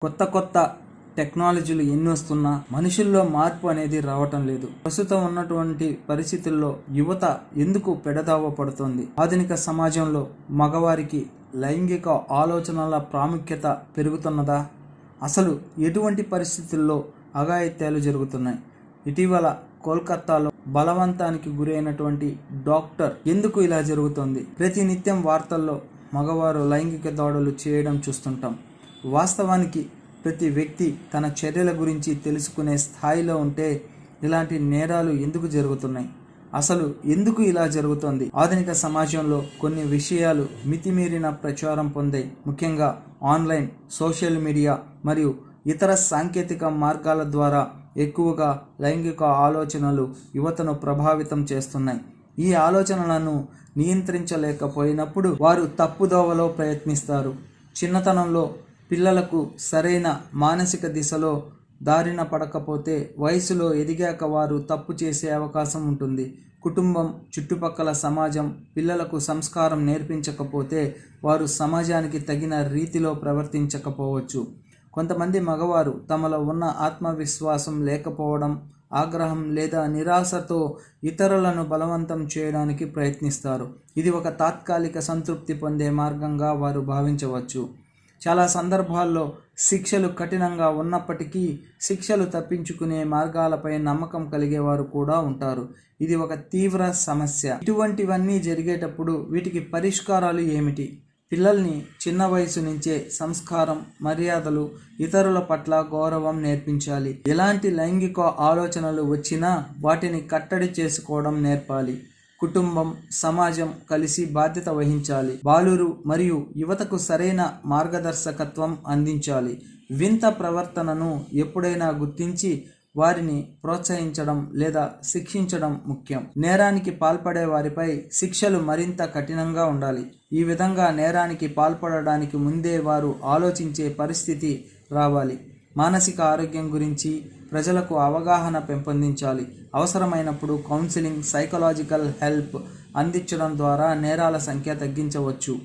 కొత్త కొత్త టెక్నాలజీలు ఎన్ని వస్తున్నా మనుషుల్లో మార్పు అనేది రావటం లేదు. ప్రస్తుతం ఉన్నటువంటి పరిస్థితుల్లో యువత ఎందుకు పెడదావ పడుతోంది? ఆధునిక సమాజంలో మగవారికి లైంగిక ఆలోచనల ప్రాముఖ్యత పెరుగుతున్నదా? అసలు ఎటువంటి పరిస్థితుల్లో అఘాయిత్యాలు జరుగుతున్నాయి? ఇటీవల కోల్కతాలో బలవంతానికి గురైనటువంటి డాక్టర్ ఎందుకు ఇలా జరుగుతోంది? ప్రతినిత్యం వార్తల్లో మగవారు లైంగిక దాడులు చేయడం చూస్తుంటాం. వాస్తవానికి ప్రతి వ్యక్తి తన చర్యల గురించి తెలుసుకునే స్థాయిలో ఉంటే ఇలాంటి నేరాలు ఎందుకు జరుగుతున్నాయి? అసలు ఎందుకు ఇలా జరుగుతోంది? ఆధునిక సమాజంలో కొన్ని విషయాలు మితిమీరిన ప్రచారం పొందాయి. ముఖ్యంగా ఆన్లైన్, సోషల్ మీడియా మరియు ఇతర సాంకేతిక మార్గాల ద్వారా ఎక్కువగా లైంగిక ఆలోచనలు యువతను ప్రభావితం చేస్తున్నాయి. ఈ ఆలోచనలను నియంత్రించలేకపోయినప్పుడు వారు తప్పుదోవలో ప్రయత్నిస్తారు. చిన్నతనంలో పిల్లలకు సరైన మానసిక దిశలో దారిన పడకపోతే వయసులో ఎదిగాక వారు తప్పు చేసే అవకాశం ఉంటుంది. కుటుంబం, చుట్టుపక్కల సమాజం పిల్లలకు సంస్కారం నేర్పించకపోతే వారు సమాజానికి తగిన రీతిలో ప్రవర్తించకపోవచ్చు. కొంతమంది మగవారు తమలో ఉన్న ఆత్మవిశ్వాసం లేకపోవడం, ఆగ్రహం లేదా నిరాశతో ఇతరులను బలవంతం చేయడానికి ప్రయత్నిస్తారు. ఇది ఒక తాత్కాలిక సంతృప్తి పొందే మార్గంగా వారు భావించవచ్చు. చాలా సందర్భాల్లో శిక్షలు కఠినంగా ఉన్నప్పటికీ శిక్షలు తప్పించుకునే మార్గాలపై నమ్మకం కలిగేవారు కూడా ఉంటారు. ఇది ఒక తీవ్ర సమస్య. ఇటువంటివన్నీ జరిగేటప్పుడు వీటికి పరిష్కారాలు ఏమిటి? పిల్లల్ని చిన్న వయసు నుంచే సంస్కారం, మర్యాదలు, ఇతరుల పట్ల గౌరవం నేర్పించాలి. ఎలాంటి లైంగిక ఆలోచనలు వచ్చినా వాటిని కట్టడి చేసుకోవడం నేర్పాలి. కుటుంబం, సమాజం కలిసి బాధ్యత వహించాలి. బాలురు మరియు యువతకు సరైన మార్గదర్శకత్వం అందించాలి. వింత ప్రవర్తనను ఎప్పుడైనా గుర్తించి వారిని ప్రోత్సహించడం లేదా శిక్షించడం ముఖ్యం. నేరానికి పాల్పడే వారిపై శిక్షలు మరింత కఠినంగా ఉండాలి. ఈ విధంగా నేరానికి పాల్పడడానికి ముందే వారు ఆలోచించే పరిస్థితి రావాలి. మానసిక ఆరోగ్యం గురించి ప్రజలకు అవగాహన పెంపొందించాలి. అవసరమైనప్పుడు కౌన్సిలింగ్, సైకలాజికల్ హెల్ప్ అందించడం ద్వారా నేరాల సంఖ్య తగ్గించవచ్చు.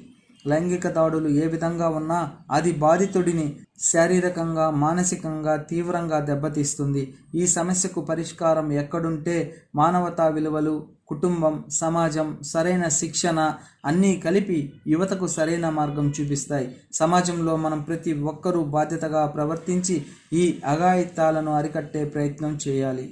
లైంగిక దాడులు ఏ విధంగా ఉన్నా అది బాధితుడిని శారీరకంగా, మానసికంగా తీవ్రంగా దెబ్బతీస్తుంది. ఈ సమస్యకు పరిష్కారం ఎక్కడుంటే మానవతా విలువలు, కుటుంబం, సమాజం, సరైన శిక్షణ అన్నీ కలిపి యువతకు సరైన మార్గం చూపిస్తాయి. సమాజంలో మనం ప్రతి ఒక్కరూ బాధ్యతగా ప్రవర్తించి ఈ అఘాయిత్యాలను అరికట్టే ప్రయత్నం చేయాలి.